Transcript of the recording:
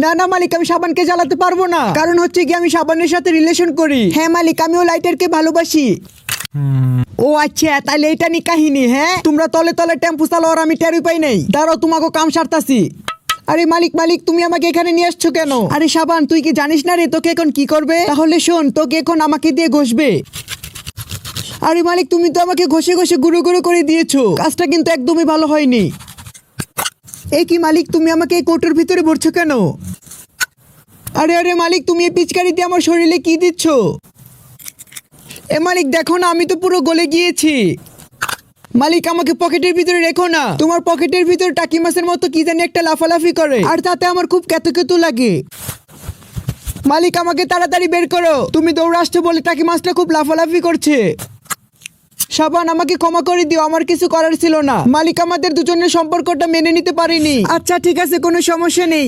না না মালিক, আমি সাবানকে জ্বালাতে পারবো না, কারণ হচ্ছে কি আমি সাবানের সাথে রিলেশন করি। হ্যাঁ মালিক, আমিও লাইটারকে ভালোবাসি। ও আচ্ছা, তাহলে এটা নি কাহিনী। হ্যাঁ, তোমরা তলে তলে টেম্পু চালাও আর আমি টেরই পাই নাই। দাঁড়াও, তোমাকে কাম সারতাছি। আরে মালিক মালিক, তুমি আমাকে এখানে নিয়ে আসছো কেন? আরে সাবান, তুই কি জানিস না রে তোকে এখন কি করবে? তাহলে শোন, তোকে এখন আমাকে দিয়ে ঘষবে। আরে মালিক, তুমি তো আমাকে ঘষে ঘষে গুঁড়ো গুঁড়ো করে দিয়েছো, কাজটা কিন্তু একদমই ভালো হয়নি। এই কি মালিক, তুমি আমাকে এই কোটোর ভিতরে ভরছো কেন? আরে আরে মালিক, তুমি এই পিচকারি দিয়ে আমার শরীরে কি দিচ্ছ? এ মালিক দেখো না, আমি তো পুরো গলে গিয়েছি। মালিক, আমাকে পকেটের ভিতরে রেখো না। তোমার পকেটের ভিতরে টাকি মাছের মতো কি জানি একটা লাফালাফি করে, আর তাতে আমার খুব কেতো লাগে। মালিক, আমাকে তাড়াতাড়ি বের করো। তুমি দৌড়ে আসছো বলে টাকি মাছটা খুব লাফালাফি করছে। সাবান, আমাকে ক্ষমা করে দিও, আমার কিছু করার ছিল না। মালিক আমাদের দুজনের সম্পর্কটা মেনে নিতে পারিনি। আচ্ছা ঠিক আছে, কোনো সমস্যা নেই।